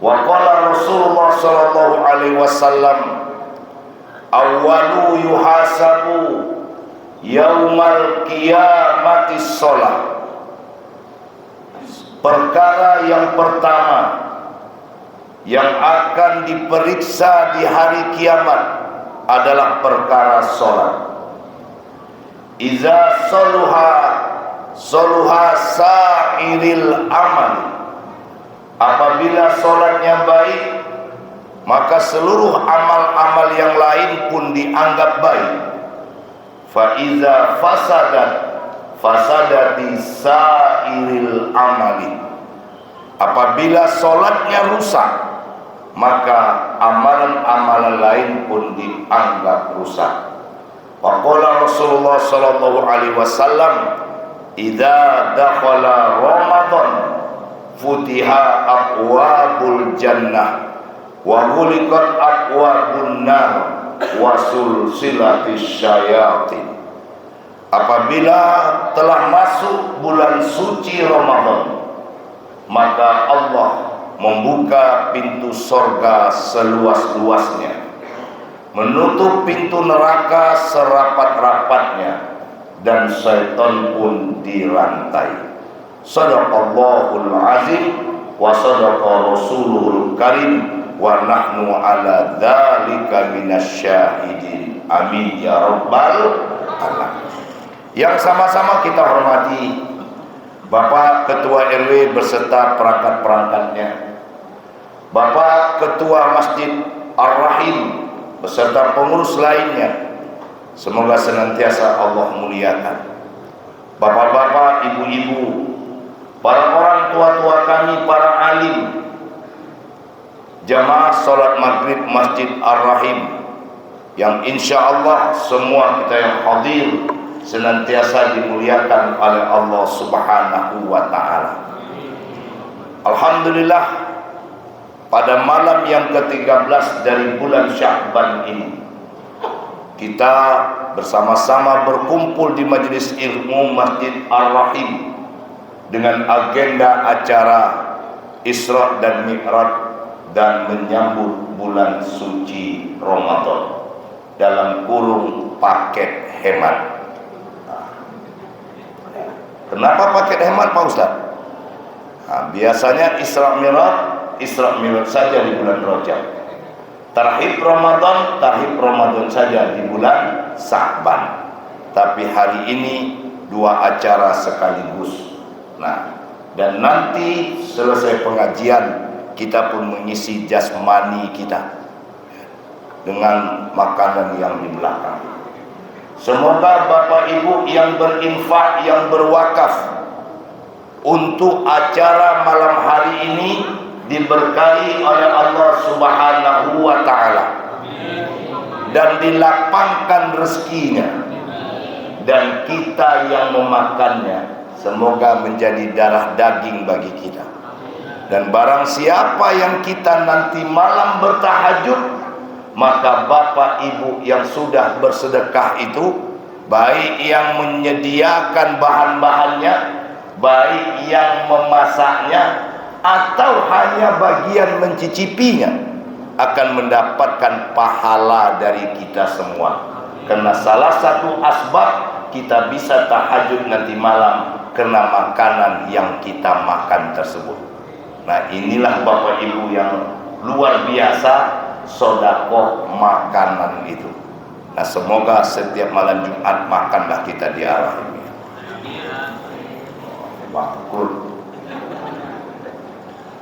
Wa qala Rasulullah sallallahu alaihi wasallam, awwalu yuhasabu yaumal qiyamati shalah. Perkara yang pertama yang akan diperiksa di hari kiamat adalah perkara salat. Iza soluha sa'iril amal. Apabila salatnya baik, maka seluruh amal-amal yang lain pun dianggap baik. Fa iza fasadati sa'iril amali. Apabila salatnya rusak, maka amalan-amalan lain pun dianggap rusak. Waqala Rasulullah sallallahu alaihi wasallam, idza dakhala Ramadan futiha abwabul jannah wa ghuliqat abwabun nar wa sulsilatis syayatin. Apabila telah masuk bulan suci Ramadan, maka Allah membuka pintu sorga seluas-luasnya, menutup pintu neraka serapat-rapatnya, dan syaitan pun dirantai. Shadaqallahul azim wa shadaqa rasuluhul karim wa nahnu ala dzalika minasyahidin. Amin ya rabbal alamin. Yang sama-sama kita hormati Bapak Ketua RW beserta perangkat-perangkatnya, Bapak Ketua Masjid Ar-Rahim beserta pengurus lainnya, semoga senantiasa Allah muliakan. Bapak-bapak, ibu-ibu, para orang tua-tua kami, para alim, jamaah sholat maghrib Masjid Ar-Rahim, yang insya Allah semua kita yang hadir senantiasa dimuliakan oleh Allah Subhanahu wa ta'ala. Alhamdulillah, pada malam yang ke-13 dari bulan Sya'ban ini, kita bersama-sama berkumpul di majelis ilmu Masjid Ar-Rahim dengan agenda acara Isra dan Mi'raj dan menyambut bulan suci Ramadan dalam kurung paket hemat. Kenapa paket hemat Pak Ustaz? Biasanya Isra Mi'raj saja di bulan Rajab. Tarhib Ramadan saja di bulan Sya'ban. Tapi hari ini dua acara sekaligus. Nah, dan nanti selesai pengajian kita pun mengisi jasmani kita dengan makanan yang di belakang. Semoga Bapak Ibu yang berinfak, yang berwakaf untuk acara malam hari ini diberkahi oleh Allah Subhanahu wa ta'ala dan dilapangkan rezekinya, dan kita yang memakannya semoga menjadi darah daging bagi kita. Dan barang siapa yang kita nanti malam bertahajud, maka Bapak Ibu yang sudah bersedekah itu, baik yang menyediakan bahan-bahannya, baik yang memasaknya, atau hanya bagian mencicipinya, akan mendapatkan pahala dari kita semua. Karena salah satu asbab kita bisa tahajud nanti malam karena makanan yang kita makan tersebut. Nah, inilah Bapak Ibu yang luar biasa sedekah makanan itu. Nah, semoga setiap malam Jumat makanlah kita di arah ini.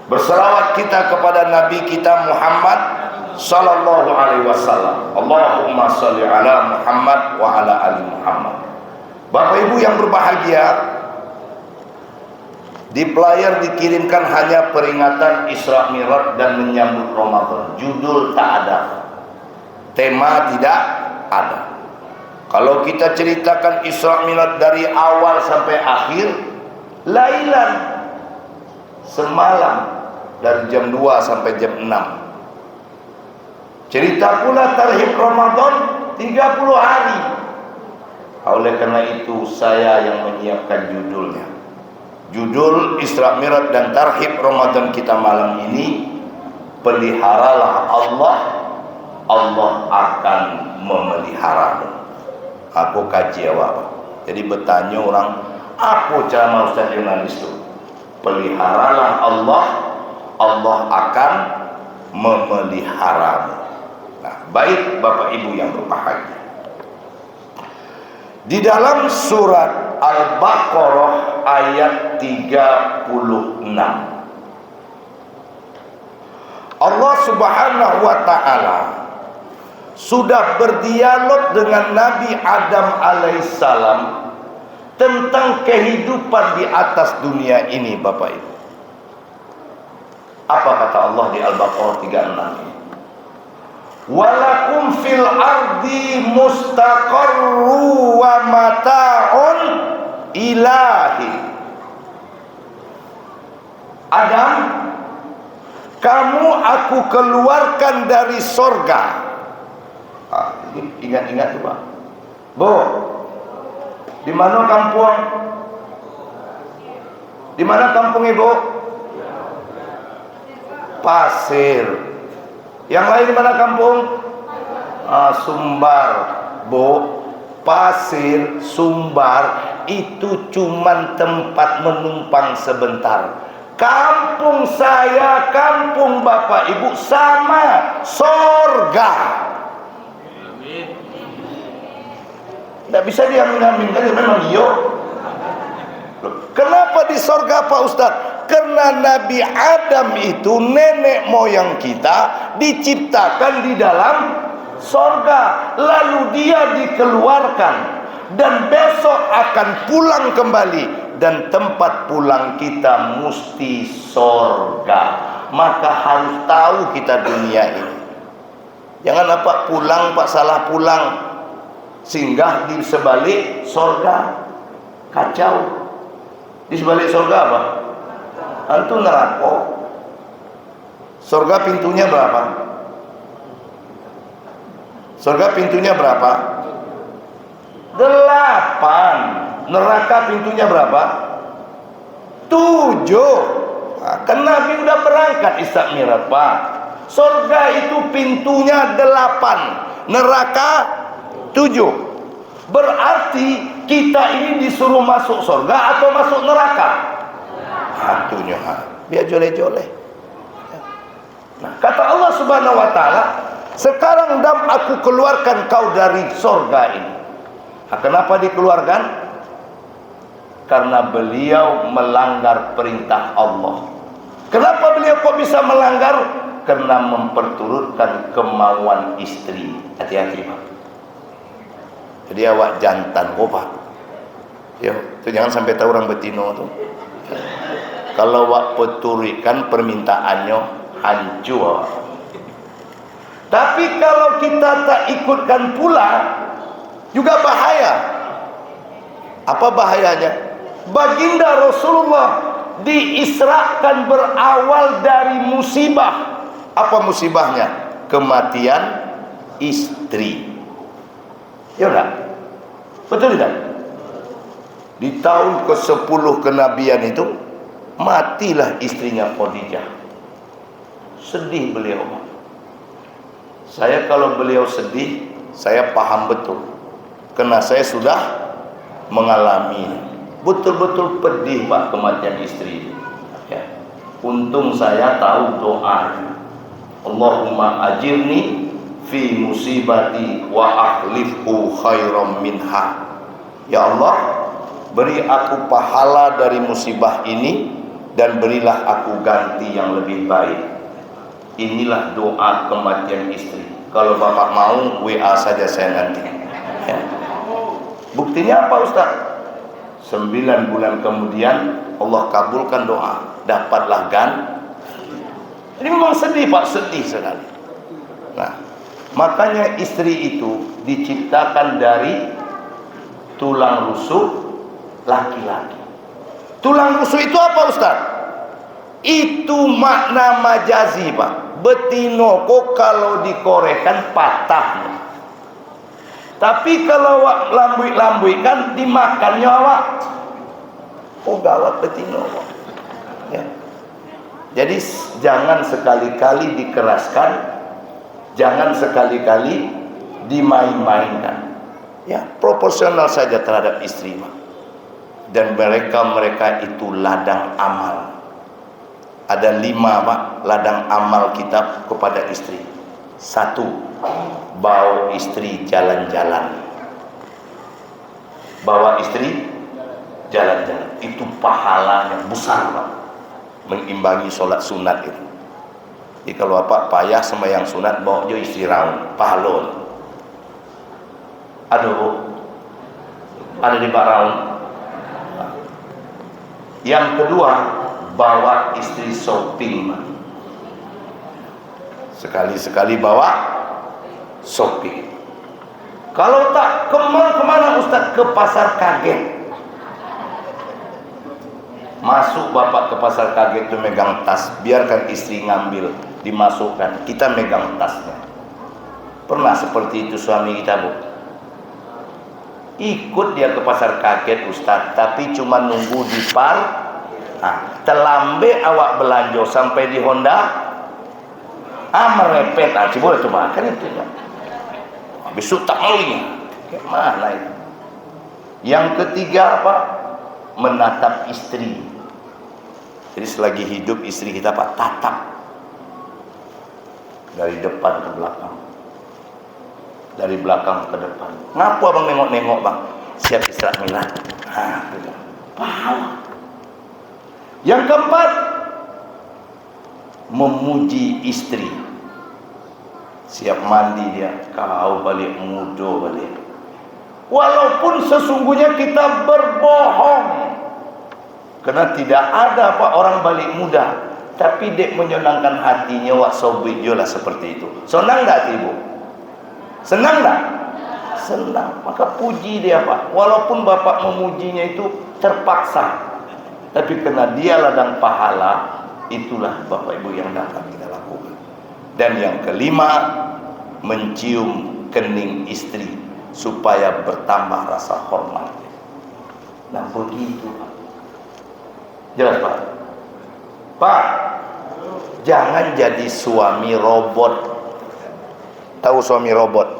Berselawat kita kepada Nabi kita Muhammad sallallahu alaihi wasallam. Allahumma shalli ala Muhammad wa ala ali Muhammad. Bapak Ibu yang berbahagia, di player dikirimkan hanya peringatan Isra Mi'raj dan menyambut Ramadan. Judul tak ada, tema tidak ada. Kalau kita ceritakan Isra Mi'raj dari awal sampai akhir, lailan, semalam dari jam 2 sampai jam 6. Cerita pula tarhib Ramadan 30 hari. Oleh karena itu saya yang menyiapkan judulnya. Judul Isra Mi'raj dan Tarhib Ramadan kita malam ini peliharalah Allah, Allah akan memeliharamu. Aku kaji apa? Jadi bertanya orang, apa cara Ustaz jurnalis itu? Peliharalah Allah, Allah akan memeliharamu. Nah, baik Bapak Ibu yang berbahagia. Di dalam surat Al-Baqarah ayat 36, Allah Subhanahu wa ta'ala sudah berdialog dengan Nabi Adam alaihissalam tentang kehidupan di atas dunia ini, Bapak Ibu. Apa kata Allah di Al-Baqarah 36? Walakum fil ardi mustaqarru wa mata'un ilahi. Adam, kamu aku keluarkan dari sorga. Ingat-ingat tuh Pak. Bu, di mana kampung? Di mana kampung Ibu? Pasir. Yang lain di mana kampung? Sumbar. Bu, Pasir, Sumbar itu cuman tempat menumpang sebentar. Kampung saya, kampung Bapak Ibu sama sorga. Tidak bisa diamin-aminkan, memang iya. Kenapa di sorga Pak Ustadz? Karena Nabi Adam itu nenek moyang kita diciptakan di dalam sorga. Lalu dia dikeluarkan dan besok akan pulang kembali. Dan tempat pulang kita mesti sorga. Maka harus tahu kita dunia ini. Jangan apa pulang Pak, salah pulang. Singgah di sebalik sorga. Kacau. Di sebalik sorga apa? Itu neraka. Sorga pintunya berapa? Sorga pintunya berapa? 8. Neraka pintunya berapa? 7. Nah, kan Nabi udah berangkat Isra Mi'raj Pak. Sorga itu pintunya 8, neraka 7. Berarti kita ini disuruh masuk sorga atau masuk neraka? Hatunya biar joleh-joleh. Nah, kata Allah Subhanahu wa ta'ala, sekarang Adam aku keluarkan kau dari sorga ini. Nah, kenapa dikeluarkan? Karena beliau melanggar perintah Allah. Kenapa beliau kok bisa melanggar? Karena memperturutkan kemauan istri. Hati-hati Pak. Jadi awak jantan kok Pak. Yo, itu jangan sampai tahu orang betino tuh. Kalau awak peturikan permintaannya hancur. Tapi kalau kita tak ikutkan pula juga bahaya. Apa bahayanya? Baginda Rasulullah diisrakan berawal dari musibah. Apa musibahnya? Kematian istri. Ya enggak? Betul tidak? Di tahun ke-10 kenabian itu matilah istrinya Khadijah. Sedih beliau. Saya kalau beliau sedih, saya paham betul. Karena saya sudah mengalami. Betul-betul pedih Pak kematian istri. Ya. Untung saya tahu doa. Allahumma ajirni fi musibati wa akhlifhu khairam minha. Ya Allah, beri aku pahala dari musibah ini dan berilah aku ganti yang lebih baik. Inilah doa kematian istri. Kalau Bapak mau, WA saja saya nanti. Ya. Buktinya apa Ustaz? 9 bulan kemudian Allah kabulkan doa, dapatlah ganti. Ini memang sedih Pak, sedih sekali. Nah, makanya istri itu diciptakan dari tulang rusuk laki-laki. Tulang rusuk itu apa Ustaz? Itu makna majazi Pak. Betino kok kalau dikorekan patah. Tapi kalau lambui-lambui kan dimakannya awak. Oh gawat betino Pak. Ya. Jadi jangan sekali-kali dikeraskan, jangan sekali-kali dimain-mainkan. Ya, proporsional saja terhadap istri. Dan mereka itu ladang amal. Ada 5 Pak, ladang amal kita kepada istri. 1, bawa istri jalan-jalan. Bawa istri jalan-jalan. Itu pahalanya besar Pak. Mengimbangi sholat sunat itu. Jadi kalau apa payah sembahyang sunat, bawa jo istri raun, pahalon. Aduh, ada di Pak raun. Yang kedua, bawa istri shopping. Sekali-sekali bawa shopping. Kalau tak, kemana Ustaz? Ke pasar kaget. Masuk bapak ke pasar kaget itu megang tas, biarkan istri ngambil, dimasukkan, kita megang tasnya. Pernah seperti itu suami kita, Bu? Ikut dia ke pasar kaget Ustaz, tapi cuma nunggu di terlambe awak belanja sampai di Honda, merepet, coba kan itu ya. Besok tak maling, mana itu? Yang ketiga apa? Menatap istri. Jadi selagi hidup istri kita Pak, tatap dari depan ke belakang, dari belakang ke depan. Ngapa abang nengok-nengok bang? Siap istirahat milad. Pahala. Yang keempat, memuji istri. Siap mandi dia, kau balik mudo balik. Walaupun sesungguhnya kita berbohong. Karena tidak ada Pak orang balik muda, tapi dek menyenangkan hatinya wak sobit jola seperti itu. Senang tak ibu? Senang tak? Senang. Maka puji dia Pak. Walaupun bapak memujinya itu terpaksa, tapi karena dia ladang pahala, itulah bapak ibu yang dapat kita lakukan. Dan yang kelima, mencium kening istri supaya bertambah rasa hormat. Nah begitu Pak. Jelas Pak? Pak, jangan jadi suami robot. Tahu suami robot?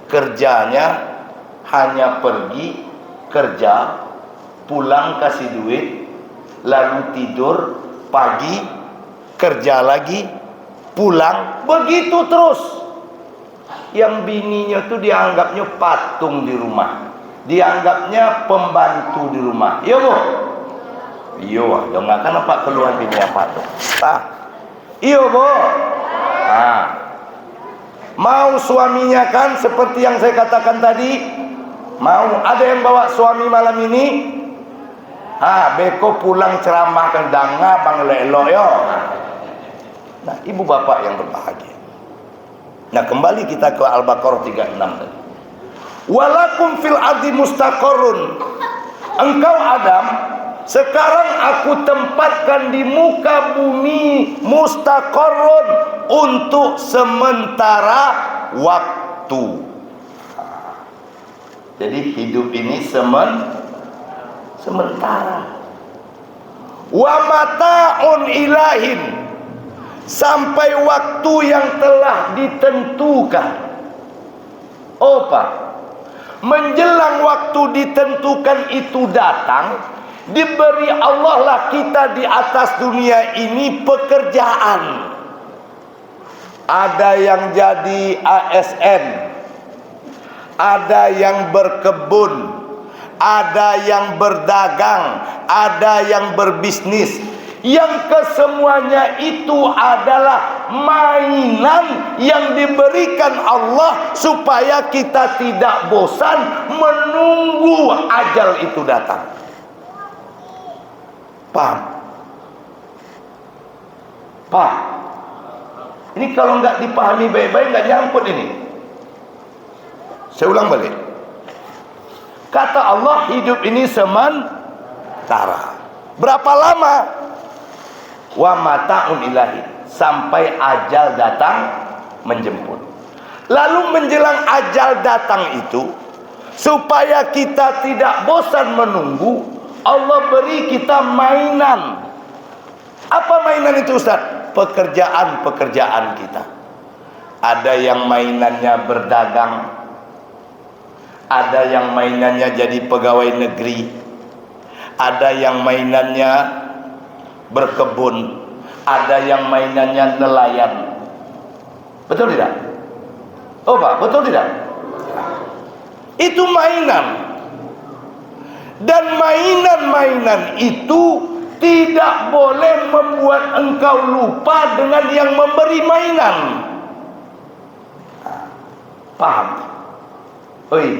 Kerjanya hanya pergi kerja, pulang kasih duit, lalu tidur, pagi kerja lagi, pulang, begitu terus. Yang bininya tuh dianggapnya patung di rumah, dianggapnya pembantu di rumah. Iya Bu? Iya, jangan kan apa keluar bini apa tuh? Iya Bu. Mau suaminya kan seperti yang saya katakan tadi, mau ada yang bawa suami malam ini, beko pulang ceramah ke danga bang elok yo. Nah, ibu bapak yang berbahagia. Nah, kembali kita ke Al-Baqarah 36 tadi. Walakum fil ardi mustaqarrun. Engkau Adam, sekarang aku tempatkan di muka bumi mustaqarrun untuk sementara waktu. Jadi hidup ini sementara. Wa mata'un ilahin, sampai waktu yang telah ditentukan. Oh Pak, menjelang waktu ditentukan itu datang, diberi Allah lah kita di atas dunia ini pekerjaan. Ada yang jadi ASN, ada yang berkebun, ada yang berdagang, ada yang berbisnis. Yang kesemuanya itu adalah mainan yang diberikan Allah supaya kita tidak bosan menunggu ajal itu datang. Paham? Paham? Ini kalau nggak dipahami baik-baik nggak nyangkut ini. Saya ulang balik. Kata Allah, hidup ini sementara. Berapa lama? Wa mata'un ilahi, sampai ajal datang menjemput. Lalu menjelang ajal datang itu, supaya kita tidak bosan menunggu, Allah beri kita mainan. Apa mainan itu Ustaz? Pekerjaan-pekerjaan kita. Ada yang mainannya berdagang, ada yang mainannya jadi pegawai negeri, ada yang mainannya berkebun, ada yang mainannya nelayan. Betul tidak? Oh Pak, betul tidak? Itu mainan. Dan mainan-mainan itu tidak boleh membuat engkau lupa dengan yang memberi mainan. Paham? Oi,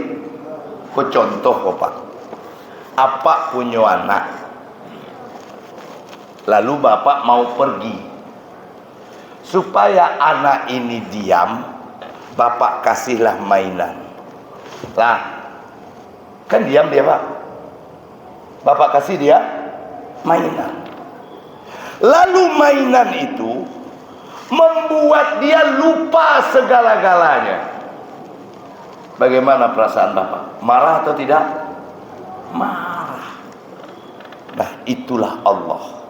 kau contoh kau Pak. Apa punya anak, lalu bapak mau pergi. Supaya anak ini diam, bapak kasihlah mainan. Lah, kan diam dia Pak. Bapak kasih dia mainan. Lalu mainan itu membuat dia lupa segala-galanya. Bagaimana perasaan bapak? Marah atau tidak? Marah. Nah, itulah Allah.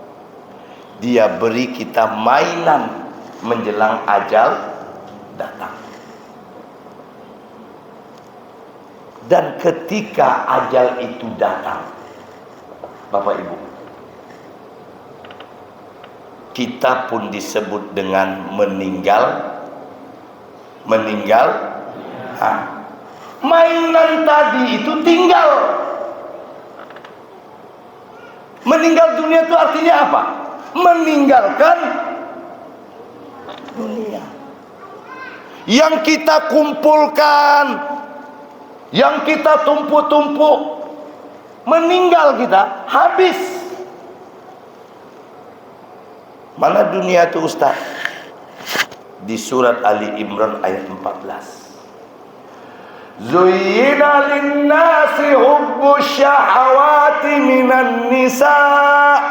Dia beri kita mainan menjelang ajal datang. Dan ketika ajal itu datang, Bapak Ibu, kita pun disebut dengan meninggal. Mainan tadi itu tinggal. Meninggal dunia itu artinya apa? Meninggalkan dunia. Yang kita kumpulkan, yang kita tumpuk-tumpuk, meninggal kita, habis. Mana dunia itu Ustaz? Di surat Ali Imran ayat 14. Zuyyina linnasi hubbus syahawati minan nisa'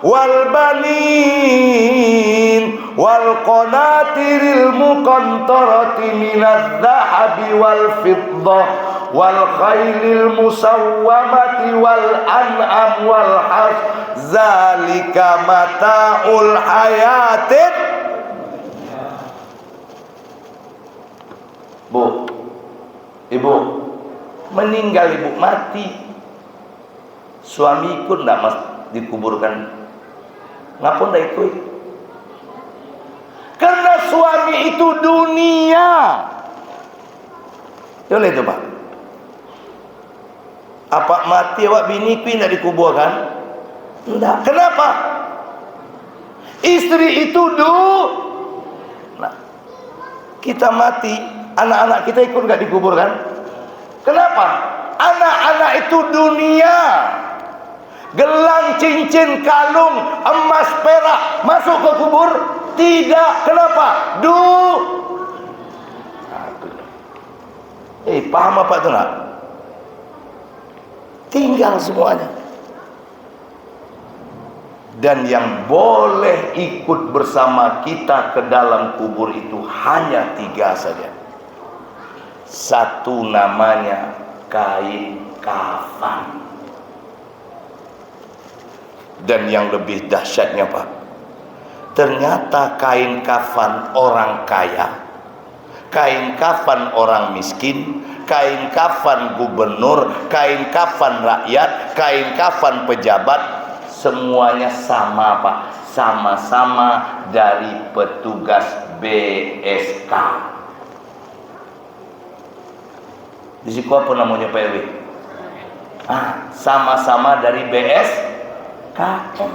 wal banin wal qanatiril muqantarati minadh dhahabi wal fiddah wal khailil musawwamati wal an'am wal harth zalika mata'ul hayatid. Bu, ibu meninggal, ibu mati, suami ikut ndak mas dikuburkan? Ngapa ndak ikut? Karena suami itu dunia. Betul itu Pak. Apa mati awak bini ku ndak dikuburkan? Enggak. Kenapa? Istri itu nah, kita mati, anak-anak kita ikut nggak dikuburkan? Kenapa? Anak-anak itu dunia. Gelang, cincin, kalung, emas, perak masuk ke kubur? Tidak. Kenapa? Paham apa itu nak? Tinggal semuanya. Dan yang boleh ikut bersama kita ke dalam kubur itu hanya 3 saja. Satu namanya kain kafan. Dan yang lebih dahsyatnya Pak, ternyata kain kafan orang kaya, kain kafan orang miskin, kain kafan gubernur, kain kafan rakyat, kain kafan pejabat, semuanya sama Pak, sama-sama dari petugas BSK. Di situ apa namanya Pak RW? Sama-sama dari BSKM.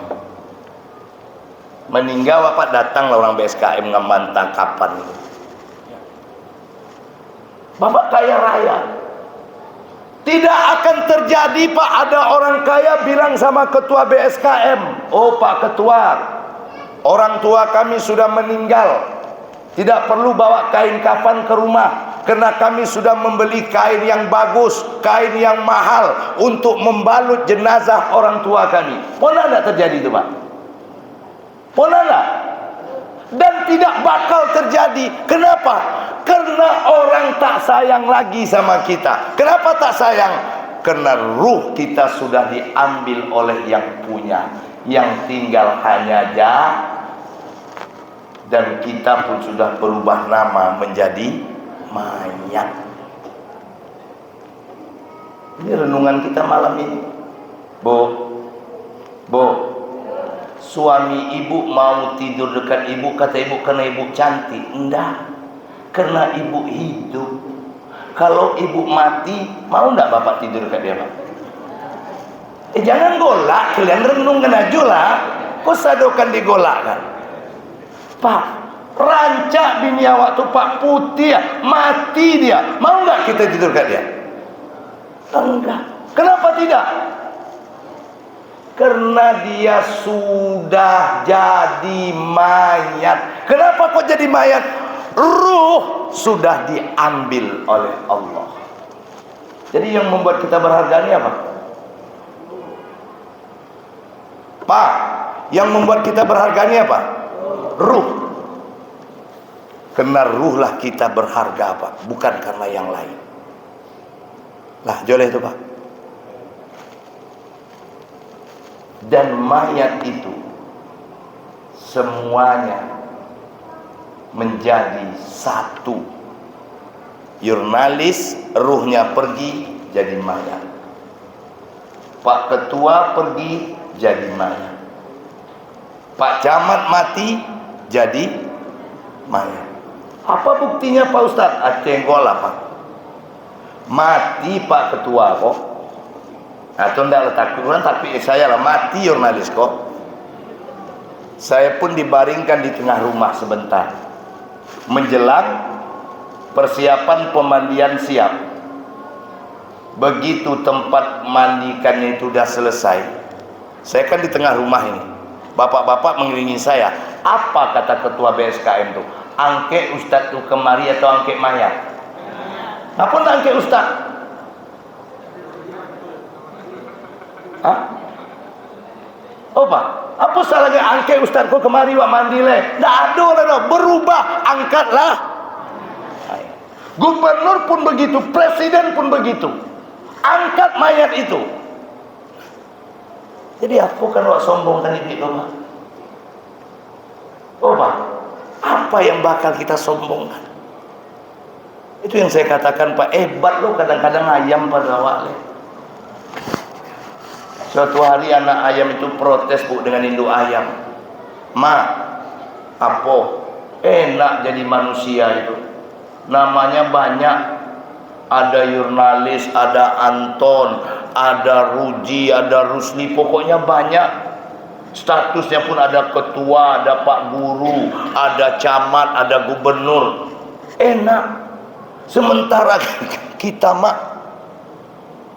Meninggal Bapak, datanglah orang BSKM ngamantang kapan itu. Bapak kaya raya. Tidak akan terjadi Pak, ada orang kaya bilang sama ketua BSKM, "Oh Pak Ketua, orang tua kami sudah meninggal, tidak perlu bawa kain kafan ke rumah, karena kami sudah membeli kain yang bagus, kain yang mahal untuk membalut jenazah orang tua kami." Pernah tidak terjadi itu Pak? Pernah tidak? Dan tidak bakal terjadi. Kenapa? Karena orang tak sayang lagi sama kita. Kenapa tak sayang? Karena ruh kita sudah diambil oleh yang punya. yang tinggal hanya dan kita pun sudah berubah nama menjadi mayat. Ini renungan kita malam ini. Bu, suami ibu mau tidur dekat ibu, kata ibu karena ibu cantik. Enggak, karena ibu hidup. Kalau ibu mati, mau enggak bapak tidur dekat dia, Pak? Jangan golak, kalian renungkan aja lah. Kok sadokan digolakkan? Pak, rancak bini awak tuh Pak putih ya, mati dia. Mau enggak kita tidur dekat dia? Enggak. Kenapa tidak? Karena dia sudah jadi mayat. Kenapa kok jadi mayat? Ruh sudah diambil oleh Allah. Jadi yang membuat kita berharga ini apa? Pak, yang membuat kita berharga ini apa? Ruh. Karena ruhlah kita berharga, Pak, bukan karena yang lain. Lah, joleh itu, Pak. Dan mayat itu semuanya menjadi satu. Jurnalis ruhnya pergi jadi mayat. Pak Ketua pergi jadi mayat. Pak Camat mati jadi mayat. Apa buktinya Pak Ustadz? Acenggol apa? Mati Pak Ketua kok. Atau enggak letak kurang, tapi saya lah mati jurnalis kok. Saya pun dibaringkan di tengah rumah sebentar. Menjelang persiapan pemandian siap. Begitu tempat mandikannya itu sudah selesai, saya kan di tengah rumah ini. Bapak-bapak mengiringi saya. Apa kata ketua BSKM itu? Angke Ustadz tuh kemari atau angke mayat? Apa angke Ustadz? Hah? Oh Pak, apa salahnya angke Ustadz kok kemari wak mandi le? Nggak ada, berubah, angkatlah. Gubernur pun begitu, presiden pun begitu. Angkat mayat itu. Jadi apa kan wak sombongkan itu Pak? Oh Pak, apa yang bakal kita sombongkan? Itu yang saya katakan Pak, hebat lo kadang-kadang ayam pada awak le. Suatu hari anak ayam itu protes Bu dengan induk ayam. Ma, apa? Enak jadi manusia itu. Namanya banyak. Ada jurnalis, ada Anton, ada Ruji, ada Rusli. Pokoknya banyak. Statusnya pun ada ketua, ada Pak Guru, ada camat, ada gubernur. Enak. Sementara kita mak,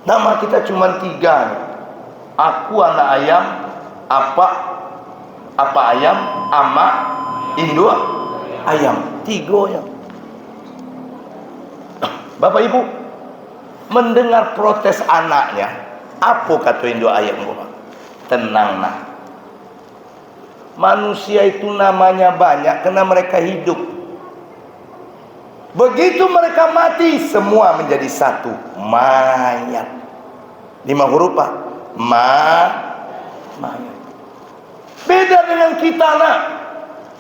nama kita cuma 3. Aku anak ayam, apa ayam, ama, induk ayam, 3 ya. Bapak Ibu mendengar protes anaknya, apa kata induk ayam Bapak? Tenang nak. Manusia itu namanya banyak karena mereka hidup. Begitu mereka mati, semua menjadi satu, mayat. 5 huruf Pak. Mayat. Beda dengan kita nak.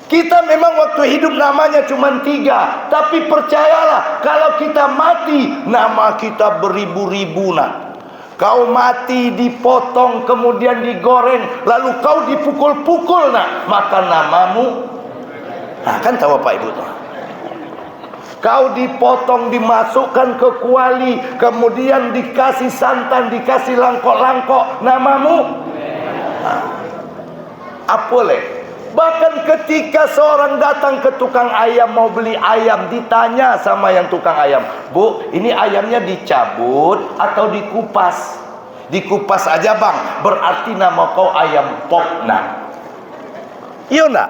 Kita memang waktu hidup namanya cuma 3. Tapi percayalah, kalau kita mati, nama kita beribu-ribu nak. Kau mati dipotong kemudian digoreng, lalu kau dipukul-pukul nak, maka namamu, nah kan tahu Pak Ibu tuh. Kau dipotong, dimasukkan ke kuali, kemudian dikasih santan, dikasih langkok-langkok, namamu apa le? Bahkan ketika seorang datang ke tukang ayam mau beli ayam, ditanya sama yang tukang ayam, Bu, ini ayamnya dicabut atau dikupas? Dikupas aja bang, berarti nama kau ayam pokna. Iya nak?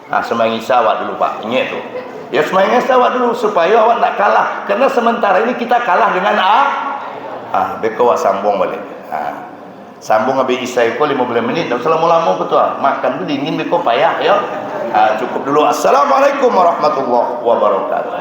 Nah, semangat sawat dulu Pak, ingat tuh. Ya semangat sawat dulu supaya awak tak kalah. Karena sementara ini kita kalah dengan beko awak sambung balik. Sambung habis isai ko 15 menit. Tak usah lama-lama ketua. Makan tu dingin beko payah ya. Cukup dulu. Assalamualaikum warahmatullahi wabarakatuh.